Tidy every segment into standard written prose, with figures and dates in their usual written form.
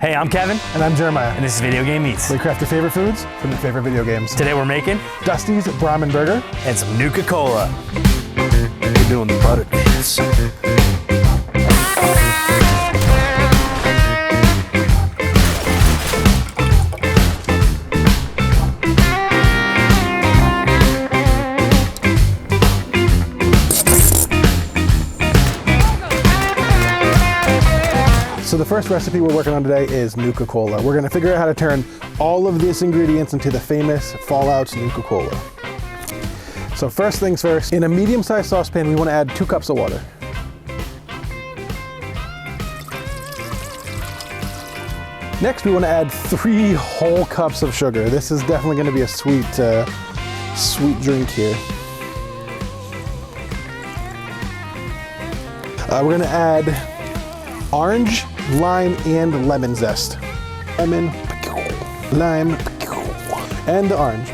Hey, I'm Kevin. And I'm Jeremiah. And this is Video Game Eats. We craft your favorite foods from your favorite video games. Today we're making Dusty's Brahmin burger and some Nuka Cola. We're doing the butter dance. So the first recipe we're working on today is Nuka Cola. We're gonna figure out how to turn all of these ingredients into the famous Fallout's Nuka Cola. So first things first, in a medium-sized saucepan, we wanna add 2 cups of water. Next, we wanna add 3 whole cups of sugar. This is definitely gonna be a sweet drink here. We're gonna add orange, lime, and lemon zest. Lemon, lime, and the orange.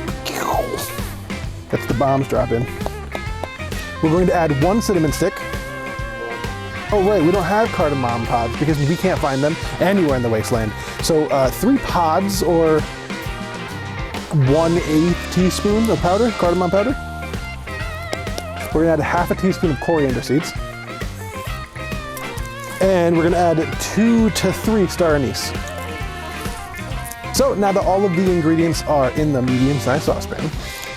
That's the bombs dropping. We're going to add 1 cinnamon stick. Oh right, we don't have cardamom pods because we can't find them anywhere in the wasteland. So 3 pods or 1/8 teaspoon of powder, cardamom powder. We're gonna add 1/2 teaspoon of coriander seeds. And we're gonna add 2 to 3 star anise. So now that all of the ingredients are in the medium-sized saucepan,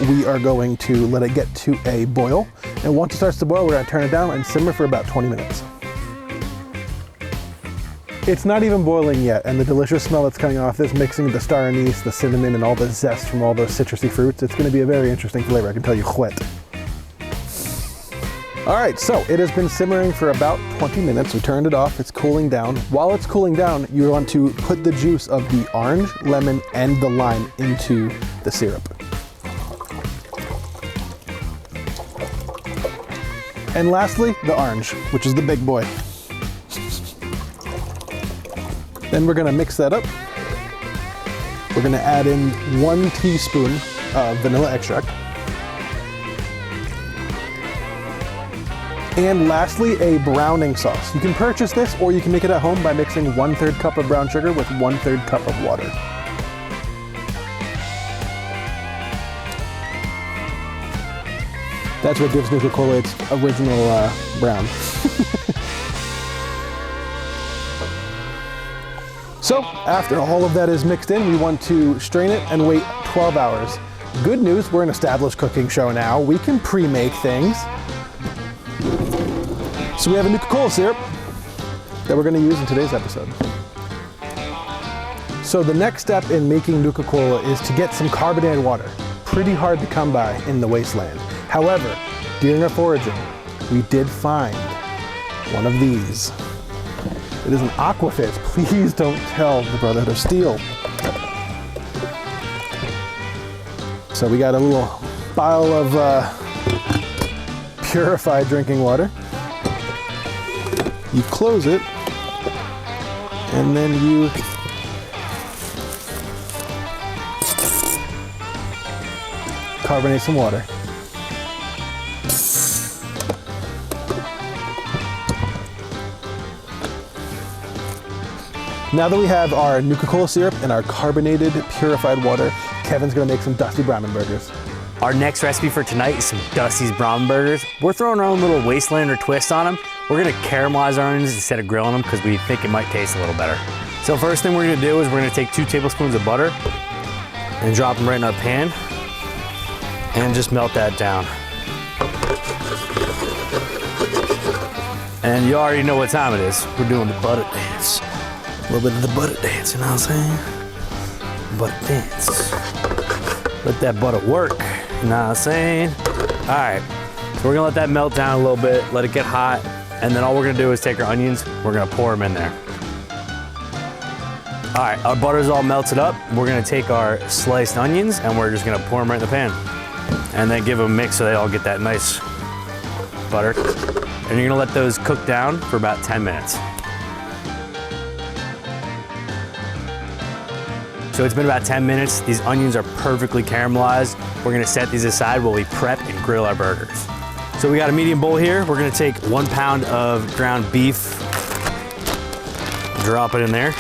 we are going to let it get to a boil. And once it starts to boil, we're gonna turn it down and simmer for about 20 minutes. It's not even boiling yet, and the delicious smell that's coming off this, mixing the star anise, the cinnamon, and all the zest from all those citrusy fruits, it's gonna be a very interesting flavor, I can tell you wet. All right, so it has been simmering for about 20 minutes. We turned it off, it's cooling down. While it's cooling down, you want to put the juice of the orange, lemon, and the lime into the syrup. And lastly, the orange, which is the big boy. Then we're gonna mix that up. We're gonna add in 1 teaspoon of vanilla extract. And lastly, a browning sauce. You can purchase this or you can make it at home by mixing 1/3 cup of brown sugar with 1/3 cup of water. That's what gives Nuka Cola its original brown. So after all of that is mixed in, we want to strain it and wait 12 hours. Good news, we're an established cooking show now. We can pre-make things. So we have a Nuka Cola syrup that we're gonna use in today's episode. So the next step in making Nuka Cola is to get some carbonated water. Pretty hard to come by in the wasteland. However, during our foraging, we did find one of these. It is an Aquafit. Please don't tell the Brotherhood of Steel. So we got a little bottle of purified drinking water. You close it, and then you carbonate some water. Now that we have our Nuka Cola syrup and our carbonated, purified water, Kevin's gonna make some Dusty Brahmin burgers. Our next recipe for tonight is some Dusty's Brahmin burgers. We're throwing our own little wastelander twist on them. We're gonna caramelize our onions instead of grilling them because we think it might taste a little better. So first thing we're gonna do is we're gonna take 2 tablespoons of butter and drop them right in our pan and just melt that down. And you already know what time it is. We're doing the butter dance. A little bit of the butter dance, you know what I'm saying? Butter dance. Let that butter work, you know what I'm saying? All right, so we're gonna let that melt down a little bit, let it get hot, and then all we're gonna do is take our onions, we're gonna pour them in there. All right, our butter's all melted up. We're gonna take our sliced onions and we're just gonna pour them right in the pan. And then give them a mix so they all get that nice butter. And you're gonna let those cook down for about 10 minutes. So it's been about 10 minutes. These onions are perfectly caramelized. We're gonna set these aside while we prep and grill our burgers. So we got a medium bowl here. We're gonna take 1 pound of ground beef, drop it in there.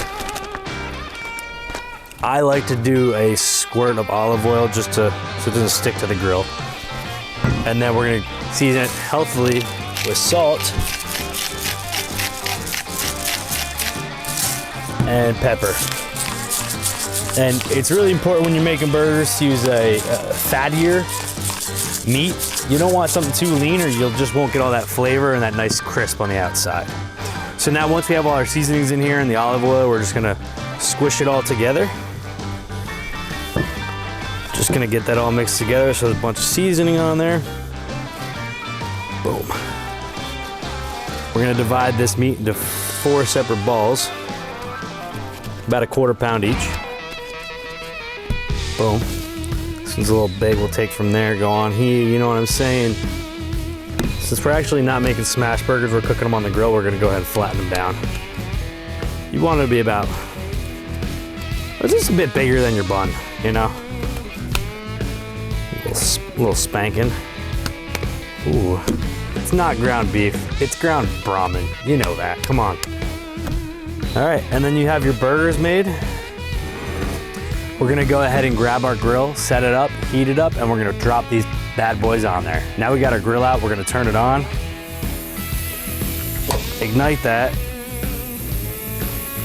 I like to do a squirt of olive oil just so it doesn't stick to the grill. And then we're gonna season it healthily with salt and pepper. And it's really important when you're making burgers to use a fattier meat. You don't want something too lean or you just won't get all that flavor and that nice crisp on the outside. So now once we have all our seasonings in here and the olive oil, we're just gonna squish it all together. Just gonna get that all mixed together so there's a bunch of seasoning on there. Boom. We're gonna divide this meat into 4 separate balls, about a 1/4 pound each. Boom. This one's a little big, we'll take from there, go on here, you know what I'm saying? Since we're actually not making smash burgers, we're cooking them on the grill, we're gonna go ahead and flatten them down. You want it to be about, just a bit bigger than your bun, you know? A little spanking. Ooh, it's not ground beef, it's ground Brahmin. You know that, come on. All right, and then you have your burgers made. We're gonna go ahead and grab our grill, set it up, heat it up, and we're gonna drop these bad boys on there. Now we got our grill out, we're gonna turn it on. Ignite that.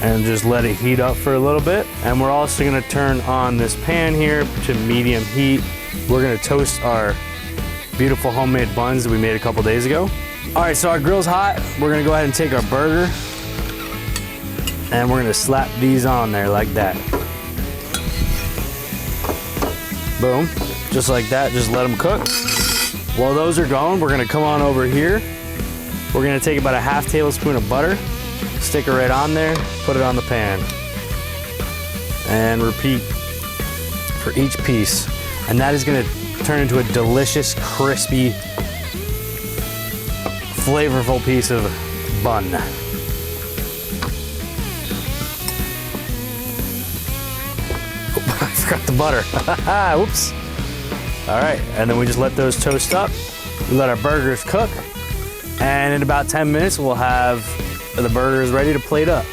And just let it heat up for a little bit. And we're also gonna turn on this pan here to medium heat. We're gonna toast our beautiful homemade buns that we made a couple days ago. All right, so our grill's hot. We're gonna go ahead and take our burger and we're gonna slap these on there like that. Boom, just like that, just let them cook. While those are going, we're gonna come on over here. We're gonna take about a 1/2 tablespoon of butter, stick it right on there, put it on the pan. And repeat for each piece. And that is gonna turn into a delicious, crispy, flavorful piece of bun. I forgot the butter. Whoops. All right, and then we just let those toast up. We let our burgers cook. And in about 10 minutes, we'll have the burgers ready to plate up.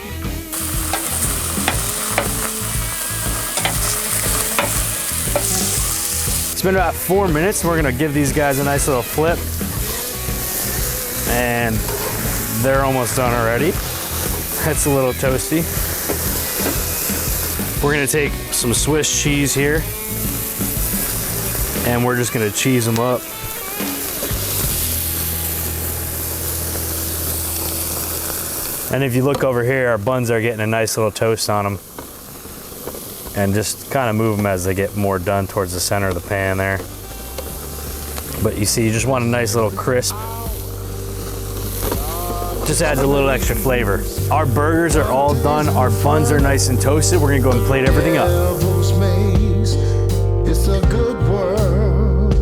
It's been about 4 minutes. We're gonna give these guys a nice little flip. And they're almost done already. That's a little toasty. We're gonna take some Swiss cheese here and we're just gonna cheese them up. And if you look over here, our buns are getting a nice little toast on them. And just kind of move them as they get more done towards the center of the pan there. But you see, you just want a nice little crisp. Just adds a little extra flavor. Our burgers are all done. Our buns are nice and toasted. We're gonna go and plate everything up. It's a good world.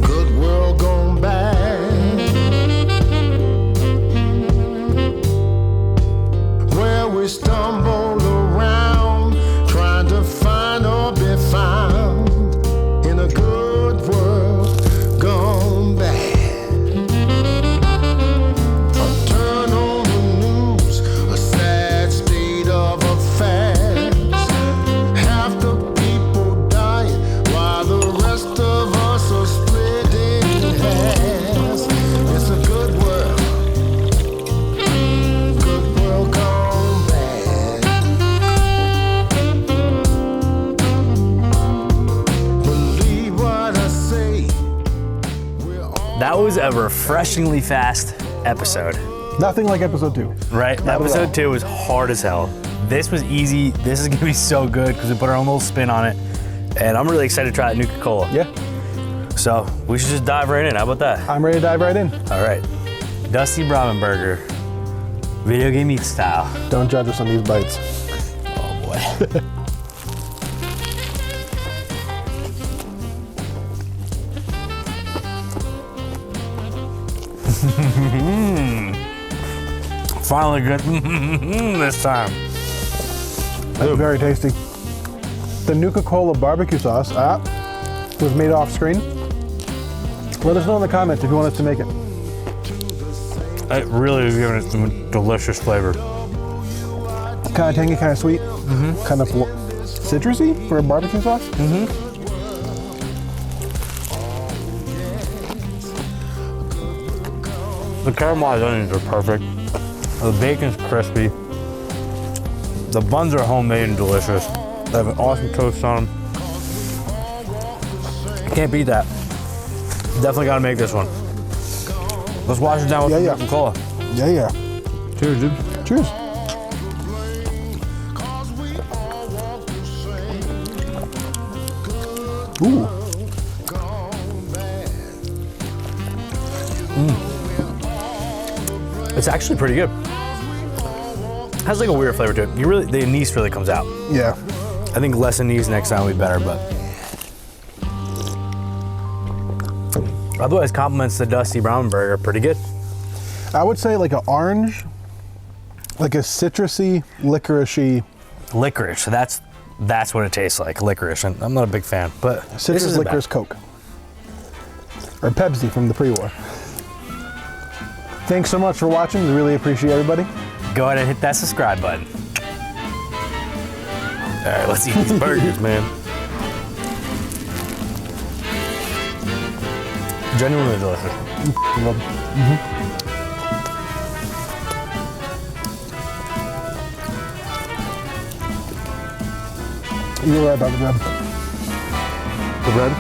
Good world gone bad. Where we stumble around trying to find or be found in a good world gone bad. That was a refreshingly fast episode. Nothing like episode 2. Right? Episode 2 was hard as hell. This was easy. This is gonna be so good because we put our own little spin on it. And I'm really excited to try that Nuka Cola. Yeah. So we should just dive right in. How about that? I'm ready to dive right in. All right. Dusty Brahmin burger. Video game eat style. Don't judge us on these bites. Oh boy. Finally good this time. That's very tasty. The Nuka Cola barbecue sauce was made off screen. Let us know in the comments if you want us to make it. It really is giving it some delicious flavor. Kind of tangy, kind of sweet, kind of citrusy for a barbecue sauce. The caramelized onions are perfect. The bacon's crispy. The buns are homemade and delicious. They have an awesome toast on them. Can't beat that. Definitely gotta make this one. Let's wash it down with some Nuka Cola. Yeah, yeah. Cheers, dude. Cheers. Ooh. It's actually pretty good. Has like a weird flavor to it. The anise really comes out. Yeah. I think less anise next time will be better, but otherwise compliments the Dusty Brahmin burger pretty good. I would say like an orange, like a citrusy, licoricey. Licorice, so that's what it tastes like, licorice. And I'm not a big fan, but Citrus isn't licorice bad. Coke. Or Pepsi from the pre-war. Thanks so much for watching. We really appreciate everybody. Go ahead and hit that subscribe button. All right, let's eat these burgers, man. Genuinely delicious. You're right about the bread. The bread?